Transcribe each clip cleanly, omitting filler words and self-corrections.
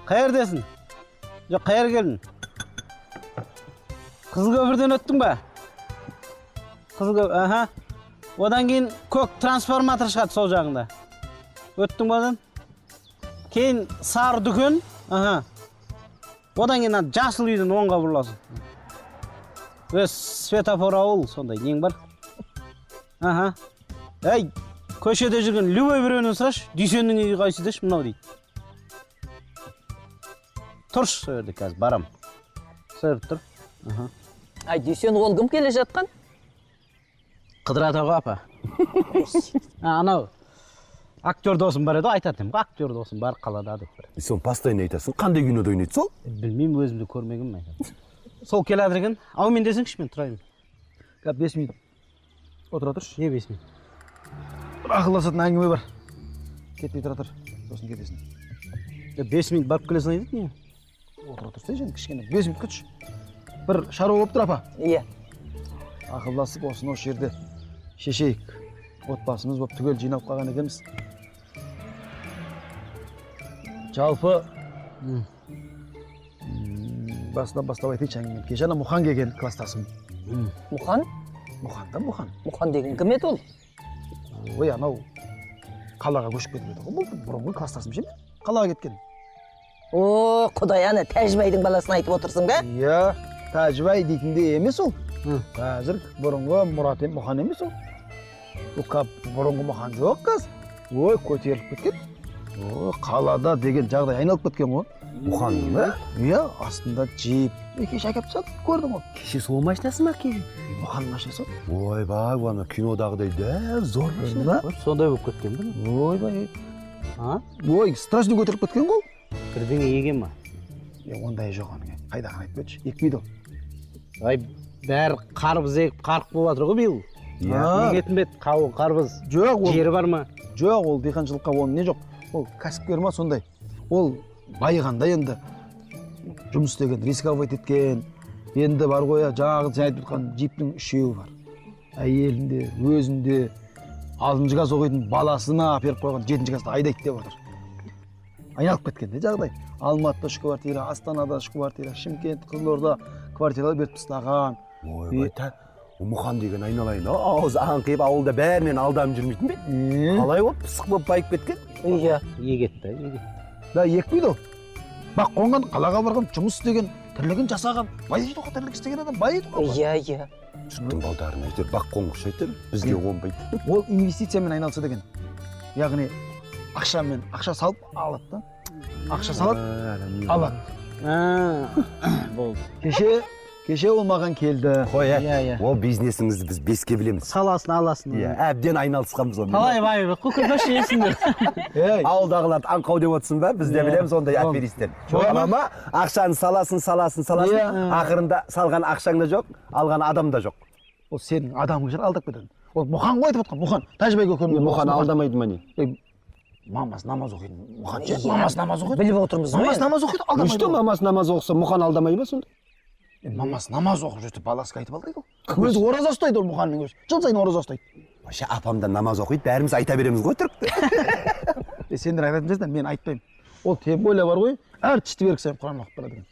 Qayerdesin? Жоқ, qayerga keldin? Қызылкөпірден өттің ба? Аха. Одан кейін көк трансформатор шығады сол жағында. Өттің ба одан? Кейін сары дүкен. Аха. Одан кейін жасыл үйдің оңға бұрыласың. Өз светофор ауыл сондай нең бар. Аха. Ей, көшеде жүрген любой біреуінен сұрашы, Дүйсеннің үйі қайсы деші, мынау дейді. Тұршы, сол жерде қазір барам. Сол жерде тұр. Аха. Ай, Дүйсен, ол кім келе жатқан? Қыдырат ағай апа. Анау актер досым бар еді, айтатым. Актер досым бар қалада деп бір. Сен постоянно айтасың. Қандай кинода ойнайды сол? Білмеймін, өзімді көрмегенмін айтатым. Сол келе жатыр екен. Ау мен десеңші, мен тұрайын. 5 минут. Отыра тұршы. Не 5 минут? Бір ақылдасатын әңгіме бар. Кетпей тұра тұр. Сосын кетесің. 5 минут барып келесің айдық не? Отыра тұрсай және кішкене. 5 минут күтші. Бір шаруа болып тұр апа. Иә. Ақылдасып осыны осы жерде шешейік. Отбасымыз болып түгел жинап қалған екенбіз. Жалпы басынан бастап айтайыншы әңгімені. Кеше ана Мұхан келген кластасым. Мұхан? Мұхан. Мұхан деген кім еді ол? Ой, анау қалаға көшіп кетіп еді ғой. Бұл бұрынғы кластасым ше? Қалаға кеткен. О, құдай ана Тәжібайдың баласын айтып отырсың ба? Иә, Тәжібай дейтін де емес ол. Қазір бұрынғы Мұрат Мұхан емес ол. Бұрынғы Мұхан жоқ қазір. Ой, көтеріліп кеткен. Қалада деген жағдай айналып кеткен ғой. Мұханның ба? Иә, астында джип. Кеше әкеп тастады, көрдің ғой. Кеше сол машинасы ма кеше? Мұханның машинасы. Ойбай, ана кинодағыдай дәл зор машина. Сондай болып кеткен бе? Ойбай. Ой, страшно көтеріліп кеткен ғой. Бірдеңе еген ма? Ондай жоқ оның. Қайда қарайтып кетші? Екпейді ол. Ай, бәрі қарбыз егіп қарық болып жатыр ғой биыл. Егетін бет, қауын, қарбыз. Жоқ, ол жері бар ма? Жоқ, ол диқаншылыққа оның не жоқ. Ол кәсіпкер ма сондай. Ол байығанда енді жұмыс істеген, рисковать еткен. Енді бар ғой, жаңағы сен айтып жатқан джиптің 3-еуі бар. Әйелінде, өзінде, 6-ға соғатын баласына әперіп қойған 7-ші класста айдайды деп отыр. Айналып кеткен де жағдай. Алматыда 3 квартира, Астанада 3 квартира, Шымкент, Қызылорда квартиралар беріп тастаған. Ойбай, Мұхан деген айналайын, ауыз аңқиып ауылда бәрінен алданып жүрмейтін бе? Қалай болып, пысық болып байып кеткен? Иә. Егетті, егет. Да, екпейді ол. Бақ қонған, қалаға барған, жұмыс істеген, тірлігін жасаған. Байыды ғой, тірлік істеген адам, байыды ғой. Иә. Жұрттың балдарын айтыр, бақ қонғыш айтыр, бізге қонбайды. Ол инвестициямен айналса деген. Яғни ақша салып алады да. Ақша салып алады. Болды. Кеше ол маған келді. Қой, ол бизнесіңізді біз 5-ке білеміз. Саласын, аласын. Әбден айналысқанбыз оны. Қалай байы, құкірбаш есіңдер. Ауылдағыларды аңқау деп отырсын ба, біз де білеміз ондай аферистер. Ama ақшаны саласын, ақырында салған ақшаң да жоқ, алған адам да жоқ. Ол сенің адамың жер алдап кетеді. Ол Мұхан ғой айтып отқан, Мұхан. Тәжібайға көрмеген. Мұхан алдамайды ма не? Мамасы намаз оқиды. Мұхан ше, мамасы намаз оқиды. Біліп отырмыз. Мамасы намаз оқиды, алдамайды. Үшті мамасы намаз оқыса, Мұхан алдамайды ма сонда? Мамасы намаз оқып жүрді, баласыға айтып алдайды ол. Өзі ораза ұстайды ол Мұханның өзі. Жыл сайын ораза ұстайды. Вообще апам да намаз оқиды, бәріміз айта береміз ғой тұрып. Сендер айтатын жерден мен айтпаймын. Ол тем более бар ғой, әр тішті берік сайын Құран оқып барады.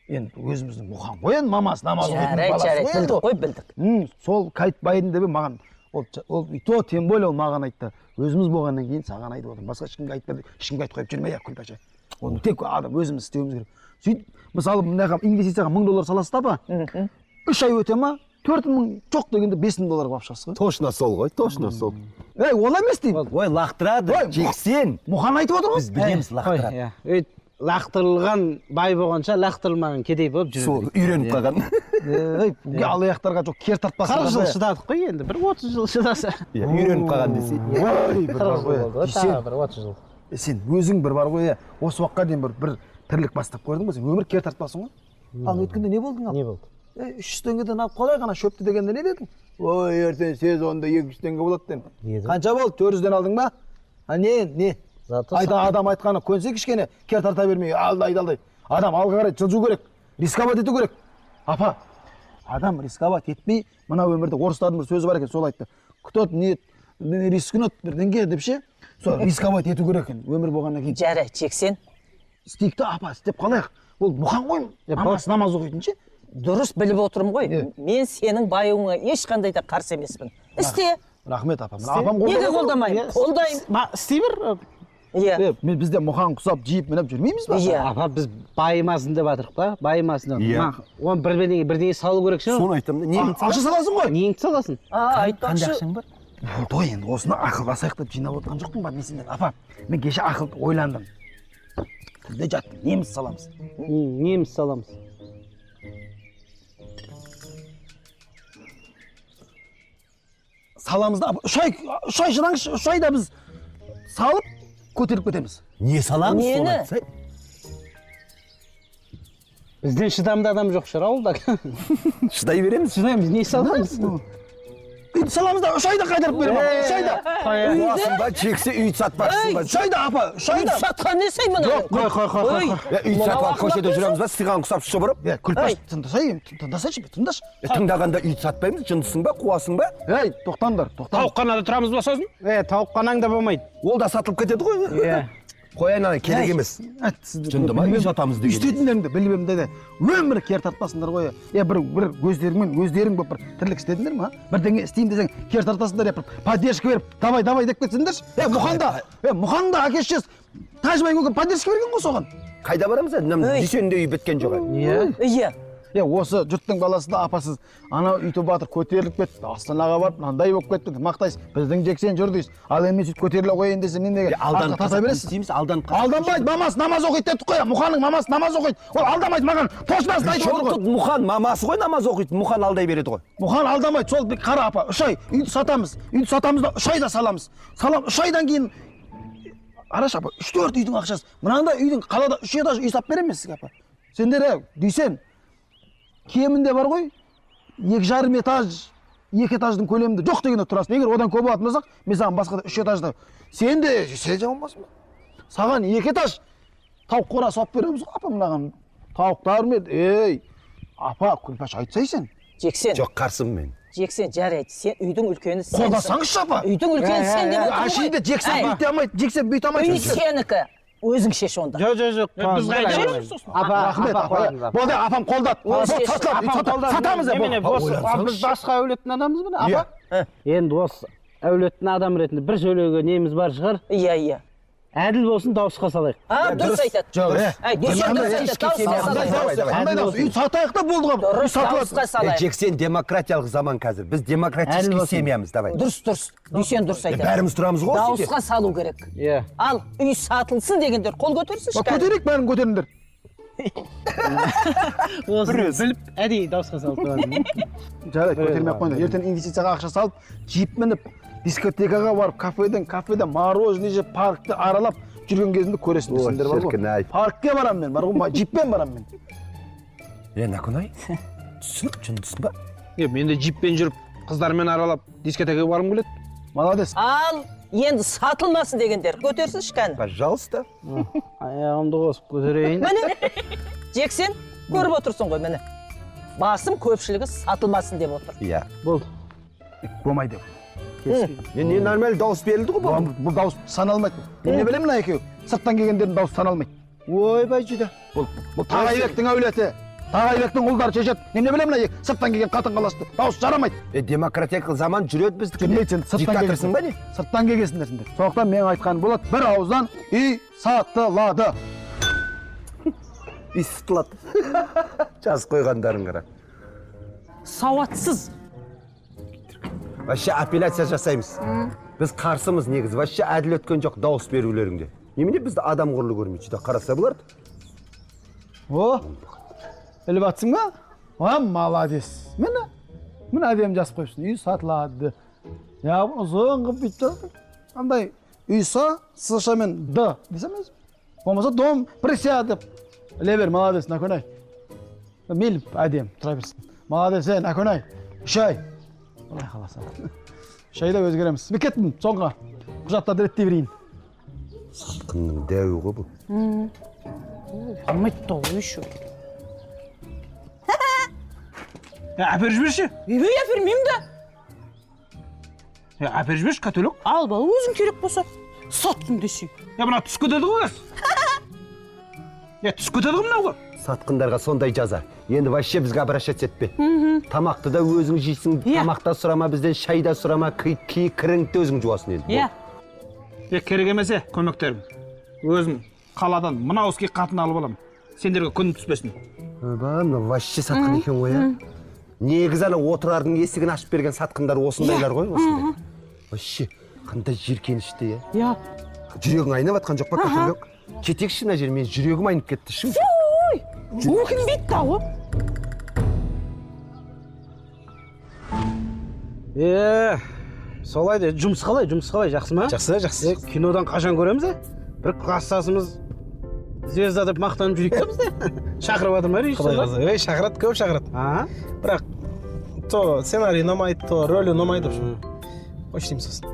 Енді өзіміздің Мұхан ғой, енді мамасы намаз оқитын баласы ғой. Білдік. Сол кайт байдың деп маған ол и то тем более ол маған айтты. Өзіміз болғаннан кейін саған айтып отырмын. Басқа ешкімге айтпады. Ешкімге айтып қойып жүрме, күлпәше. Оны тек адам өзіміз істеуіміз керек. Сөйтіп, мысалы мынаға инвестицияға $1000 саласыз ба? 3 ай өте ма? 4000 жоқ дегенде $5000 алып шығасыз ғой. Точно сол ғой, точно сол. Ей, ол емес деймін. Ой, лақтырады, жексен. Мұхан айтып отыр ғой. Біз білеміз лақтырады. Лақтырылған бай болғанша, лақтырылмаған кедей болып жүреді. Сол, үйреніп қалған. Алаяқтарға жоқ, кер тартпасын. 40 жыл шыдадық қой енді, бір 30 жыл шыдаса. Үйреніп қалған десе. Ой, бір бар ғой. Бір 30 жыл. Сен өзің бір бар ғой, осы уақытқа дейін бір тірлік бастап көрдің бе сен? Өмір кер тартпасын ғой. Ал өткенде не болдың ал? Не болды? 300 теңгеден алып қалай ғана шөпті дегенде не дедің? Ой, ертең сезонда 200 теңге болады дедім. Қанша болды? 400-ден алдың ба? Не? Адам айтқаны көнсе кішкене кер тарта бермей, алдай. Адам алға қарай жылжу керек, рисковать ету керек. Апа, адам рисковать етмей, мына өмірде орыстардың бір сөзі бар екен, сол айтты. күтөт ниет рискинет бирдеңке деп ше сол рисковать ету керек екен өмір болғаннан кейін жарайды жексен істейік та апа істеп қалайық ол мұқан ғой намаз оқитын ше дұрыс біліп отырмын ғой Иә. мен сенің баюыңа ешқандай да қарсы емеспін істе рахмет апам апам неге қолдамаймын қолдаймын істей бер. иә бізде мұқан құсап жиіп мініп жүрмейміз ба иә Апа біз байымасын деп жатырық па, байымасын. Иә. Оны бірдеңе салу керек шығар. Соны айтамын да. Неңді ақша саласың ғой Неңді саласың? айтпақшы бар? той енді осыны ақылдасайық деп жинап отқан жоқпын ба мен сендер апа мен кеше ақыл ойландым тілде жаттым неміз саламыз Неміз саламыз. саламыз да үш ай шыдаңызшы үш айда біз салып көтеріп кетеміз Не саламыз? Нені? Соны айтсай. Бізден шыдамды адам жоқ шығар ауылда. Шыдай береміз. Шыдаймыз, не саламыз? үйді саламыз да үш айда қайтарып беремін апа үш айда Қоясың ба, чексе үй сатпақсың ба? үш айда апа үш айда сатқан не сай мұны Жоқ, қой. Үй сатып алып көшеде жүреміз ба? Сыйған құсап шұбырып? күлпаш тыңдасайшы тыңдашы Тыңдағанда үй сатпаймыз, жындысың ба, қуасың ба? ей тоқтаңдар тоқтаңдар Тауыққанада тұрамыз ба сосын? Тауыққанаң да болмайды. Ол да сатылып кетеді ғой. Иә. Қоян ана керек емес. Жынды ма, үй сатамыз деген. істейтіндеріңді біліп де өмір кер тартпасыңдар ғой бір өздеріңмен өздерің болып бір тірлік істедіңдер ма бірдеңе істейін десең кер тартасыңдар бір поддержка беріп давай деп кетсеңдерші мұханда әке шешесі тәжібай көке поддержка берген ғой соған Қайда барамыз? Дүйсенде үй біткен жоқ. иә осы жұрттың баласы да апасыз анау үйтіп батыр көтеріліп кетті астанаға барып мынандай болып кетті мақтайсыз біздің жексен жүр дейсіз ал енді мен сөйтіп көтеріле қояйын десем неге Алданып тарта бересіз істейміз, алданып. алданбайды мамасы намаз оқиды дедік қой мұханның мамасы намаз оқиды ол алдамайды маған тошынасын айтып отыр ғой Мұхан мамасы ғой намаз оқиды, Мұхан алдай береді ғой. мұхан алдамайды сол қара апа үш ай үйді сатамыз да үш айда саламыз үш айдан кейін арашы апа үш төрт үйдің ақшасы мынандай үйдің қалада үш этаж үй салып беремін мен сізге апа сендер дүйсен кемінде бар ғой 2,5 этаж 2 этаждың көлемінде жоқ дегенде тұрасың егер одан көп алатын болсақ мен саған басқа да 3 этажда сен жаман боласың ба саған 2 этаж тауық қора салып береміз ғой апа мынаған тауықтар мен ей апа күлпаш айтсай сен жексен Жоқ, қарсымын мен. жексен жарайды сен үйдің үлкені сенсің қолдасаңызшы апа үйдің үлкені сен деп отырмын әшейінде жексен бүйте алмайды жексен бүйте үй алмайды сенікі өзің шеш онда Жоқ. біз қайда рахмет апа болды апам қолдады сатамыз Біз басқа әулеттің адамымыз ба? Апа. Енді осы әулеттің адам ретінде бір сөйлеуге неміз бар шығар. иә Әділ болсын, дауысқа салайық. дұрыс айтады дүйсен дұрыс айтады қандай дауыс үй сатайық та болды ғой үй сатылады дауысқа салайық Жексен демократиялық заман қазір. Біз демократический семьямыз, давай. дұрыс дүйсен дұрыс айтады Бәріміз тұрамыз ғой. дауысқа салу керек Иә. ал үй сатылсын дегендер қол көтерсінші көтерейік бәрін көтеріңдер Біліп, әдейі дауысқа салып тұрады. жарайды көтермей ақ қойыңдар ертең инвестицияға ақша салып джип мініп дискотекаға барып кафеде мороженое жеп паркті аралап жүрген кезінде көресіңдер сендер бар шіркін ай. ғой паркке барамын мен бар ғой джиппен барамын мен Наконай? Түсініп жындысың ба? Мен де джиппен жүріп, қыздармен аралап, дискотекаға барғым келеді. молодец ал енді сатылмасын дегендер көтерсінші кәні Пожалуйста. Аяғымды қосып көтерейін. міне жексен көріп отырсың ғой міне басым көпшілігі сатылмасын деп отыр Иә. Болды. болмайды Не нормально дауыс берілді ғой бұл. бұл дауыс саналмайды мен не білемін мына екеуі сырттан келгендердің дауысы саналмайды Ойбай жүдә. бұл тағайбектің әулеті тағайбектің ұлдары шешеді мен не білемін мына сырттан келген қатын қалашты дауыс жарамайды Демократиялық заман жүреді біздікі. жүрмейді сен сырттан Диктаторсың ба не? сырттан келгенсіңдер сендер сондықтан мен айтқаным болады бір ауыздан үй сатылады Үй сытылады. Жазып қойғандарың қара. сауатсыз Вообще апелляция жасаймыз. Біз қарсымыз негізі. Вообще әділ өткен жоқ дауыс берулеріңде. Немене бізді адам құрлы көрмейді? Жүдә қараса бұларды. о біліп жатсың ба молодец міне әдемі жазып қойыпсың үй сатылады я ұзын қылып бүйтіп жаздың андай үй с-шамен д десем өзім болмаса дом присядып іле бер молодец наконай мейлі әдемі тұра берсін молодец наконай үш ай былай қаласа үш айда өзгереміз мен кеттім соңға құжаттарды реттей берейін Сатқынның дәуі ғой бұл. алмайды да ой еще Әпер жіберші. үйбей әпермеймін да Әпер жіберші катөлік. Ал бала өзің керек болса саттым десең. Мына түс кетеді ғой. Түс кетеді ғой мынауға. Сатқындарға сондай жаза. Енді вообще бізге обращаться етпе. Тамақты да өзің жейсің, тамақта сұрама бізден, шайда сұрама, кіріңді де өзің жуасың енді. Керек емесе көмектерім. Өзім қаладан мынау іске қатын алып аламын. Сендерге күн түспесін. Мына вообще сатқын екен ғой, а? Негізі ана отырардың есігін ашып берген сатқындар осындайлар ғой, осындай. Вообще қандай жиіркенішті, Иә. Жүрегің айнап атқан жоқ па, катөлік? Кетекші мына жер, мен жүрегім айнып кетті, шын. Ой, өкінбейді тағы. Солай де, жұмыс қалай, жақсы ма? Жақсы. Кинодан қашан көреміз, бір класстасымыз звезда деп мақтанып жүрейік та бізде. Шақырып жатыр ма режиссер? Шақырады, көп шақырады. Бірақ то сценарий ұнамайды, то рөлі ұнамайды. Қойшы сосын.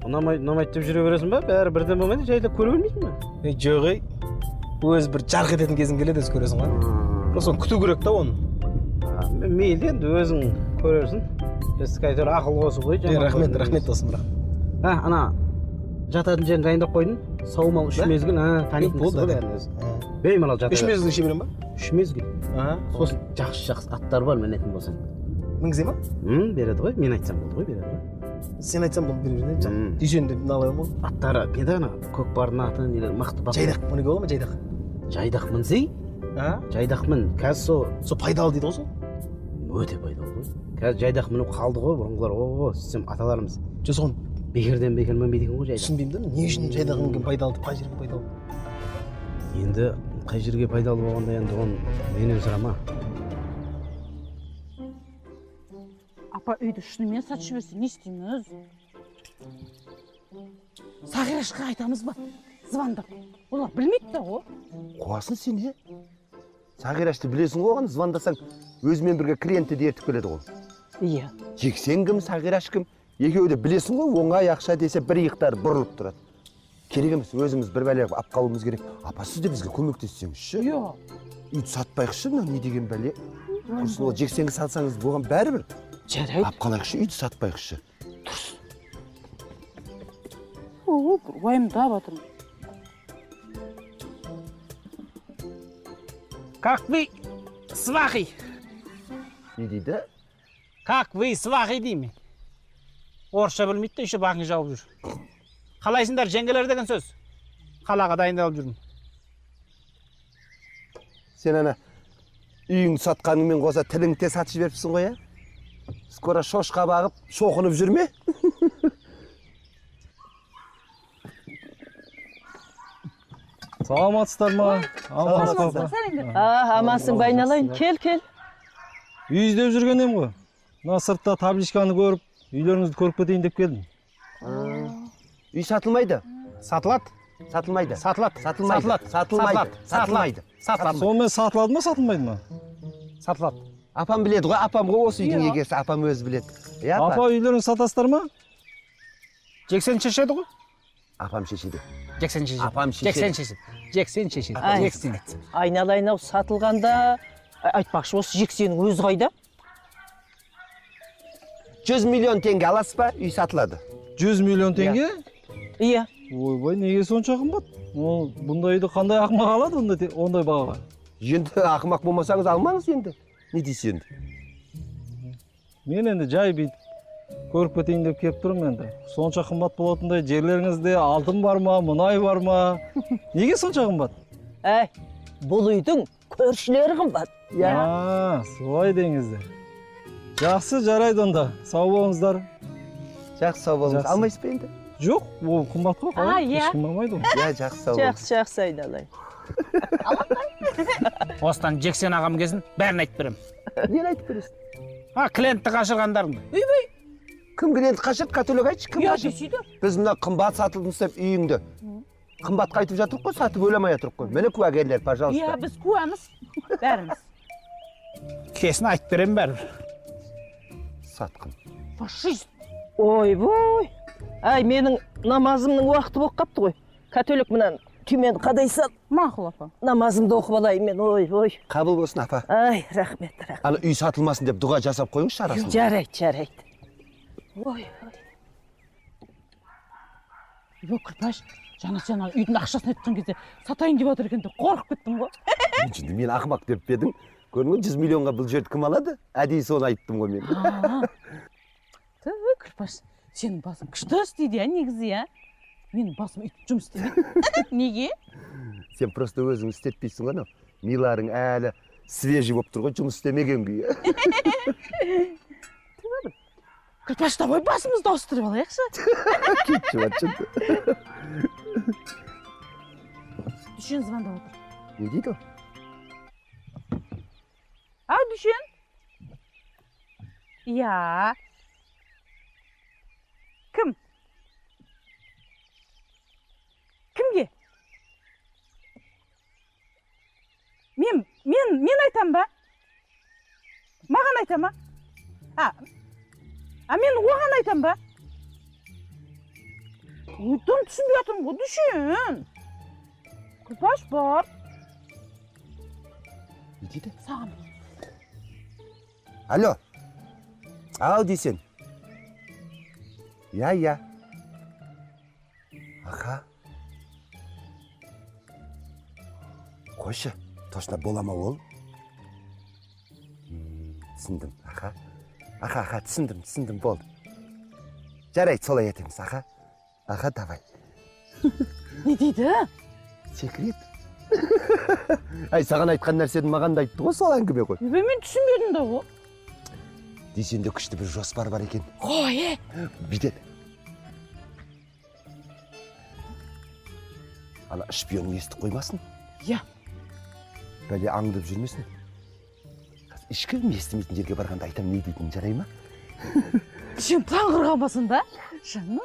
Ұнамайды деп жүре бересің ба? Бәрі бірден болмайды, жайлап көре білмейсің ба? Жоқ, өз бір жарқ ететін кезің келеді, өзі көресің ғой. Просто күту керек та оны. Мейлі енді өзің көрерсің. Біз әйтеуір ақыл қосып қой. Рахмет досым, рахмет. Ана жататын жерін дайындап қойдың. Саумал 3 мезгіл, танитын кісі ғой бәрін өзі. Беймалал жата. 3 мезгіл іше берем ба? 3 мезгіл. Сосын жақсы аттар бар, мінетін болсаң. Мінгізе ма? Береді ғой, мен айтсам болды ғой, береді ғой. Сен айтсам болды, беріп жүрген. Дүйсен деп налайым ғой. Аттары, менде ана көкпардың аты, нелер мықты бақ. Жайдақ, мұнеге бола ма жайдақ? Жайдақ мінсей? Жайдақ мін. Қазір сол пайдалы дейді ғой сол? Өте пайдалы ғой. Қазір жайдақ мініп қалды ғой, бұрынғылар. Сөйтсем аталарымыз. Сосын Бекерден мінбейді екен ғой жайдақ. түсінбеймін да, не үшін жайдақ мінген пайдалы, қай жерге пайдалы? Енді қай жерге пайдалы болғанда енді оны менен сұрама. Апа үйді шынымен сатып жіберсе не істейміз? Сағирашқа айтамыз ба? Звондап. Олар білмейді да ғой. Қуасың сен, Сағирашты білесің ғой, оған звондасаң өзімен бірге клиентті де ертіп келеді ғой. Иә. Жексен кім, Сағираш кім? Екеуі де білесің ғой, оңай ақша десе бір иықтар бұрылып тұрады. Керек емес, өзіміз бір бәле алып қалуымыз керек. Апа, сіз де бізге көмектессеңізші. Иә. Үйді сатпайықшы, мынау не деген бәле? Құрсын ол жексенге салсаңыз болған бәрібір. Жарайды. Ап қалайықшы, үйді сатпайықшы. Бір уайымдап жатырмын. Как вы свахи? Не дейді? Как вы свахи деймін. Орысша білмейді де, еще бағың жауып жүр. Қалайсыңдар, жеңгелер деген сөз. Қалаға дайындалып жүрмін. Сен ана үйіңді сатқаныңмен қоса тіліңді де сатып жіберіпсің ғой, Скоро шошқа бағып, шоқынып жүрме? Саламатсыздар ма? Амансың байналайын, кел. Үй іздеп жүрген ем ғой. Мына сыртта табличканы көріп, үйлеріңізді көріп кетейін деп келдім. Үй сатылмайды. Сатылады. Сатылмайды. Сатылады. Сатылмайды. Сонымен сатылады ма, сатылмайды ма? Сатылады. Апам біледі ғой, апам ғой осы үйдің егесі, апам өзі біледі. Апа, үйлеріңізді сатасыздар ма? Жексен шешеді ғой? Апам шешеді. Жексен шешеді. Апам шешеді. Жексен шешеді. Айналайын-ау сатылғанда, айтпақшы осы жексенің өзі қайда? 100 миллион теңге аласыз ба, үй сатылады. 100 миллион теңге? Иә. Ойбай, неге сонша қымбат? Ол бұндай үйді қандай ақымақ алады ондай бағаға? Енді ақымақ болмасаңыз алмаңыз енді. Не дейсіз енді? Мен енді жай бүйтіп көріп кетейін деп келіп тұрмын енді. Сонша қымбат болатындай жерлеріңізде алтын бар ма, мұнай бар ма? Неге сонша қымбат? Бұл үйдің көршілері қымбат. Солай деңіздер. Жақсы, жарайды онда. Сау болыңыздар. Жақсы, сау болыңыз. Алмайсыз ба енді? Жоқ, ол қымбат қой. Иә. Ешкім алмайды ғой. Жақсы, сау болыңыз. Жақсы айналайын. Осыдан Жексен ағам кезін бәрін айтып берем. Нені айтып бересің? Клиентті қашырғандарыңды. Кім клиент қашырды, каталог айтшы, кім қашырды? Біз мына қымбат сатылды деп үйіңді. Қымбатқа айтып жатырық қой, сатып өлемей жатырық қой. Міне куәгерлер, пожалуйста. Иә, біз куәміз. Бәріміз. Кесін айтып берем бәрібір. Сатқын. Фашист. Ойбой. Менің намазымның уақыты болып қапты ғой. Католик мұнан түймені қадайсам, Мақұл апа. намазымды оқып алайын мен, ой. Қабыл болсын, апа. Рахмет. Ана үй сатылмасын деп дұға жасап қойыңызшы арасын. Жарайды. Ой. Бо Күлпаш, жаңа сен үйдің ақшасын айтқан кезде сатайын деп отыр екен деп қорқып кеттім ғой. Şimdi мен ақымақ деп пе едің? Көрдің 100 миллионға бұл жерді кім алады? Әдейі соны айттым ғой мен. Күлпаш, сенің басың күшті істейді я негізі я. Менің басым үйтіп жұмыс істемейді. Неге? Сен просто өзің істетпейсің ғой. Миларың әлі свежий болып тұр ғой, жұмыс істемеген күйі. Күлпаш, давай басымызды ауыстырып алайықшы. Кетші батшы. Дүшен звондап отыр. Не дейді о? Ау, Дүшен? Я. Кім? Кімге? Мен айтам ба? Маған айтам ба? Мен оған айтам ба? Өйтім түсінбей атырмын ғой, Дүшен. Күлпаш бар. Не дейді? Саған. Алло. Ау дейсен. Я. Аха. Қойшы, точно бола ма ол? Түсіндім, аха. Аха, түсіндім, болды. Жарайды, солай етеміз, аха. Аха, давай. Не дейді? Секрет. Ай, саған айтқан нәрсені маған да айтты ғой, сол әңгіме ғой. Мен түсінбедім да ғой. Десенде күшті бір жоспар бар екен. Қой, Бүйтеді. Ана шпион естіп қоймасын. Я. Бәле аңдып жүрмесін. Ешкім естімейтін жерге барғанда айтам не дейтін жарай ма? Сен таң құрған басын да? Жаным.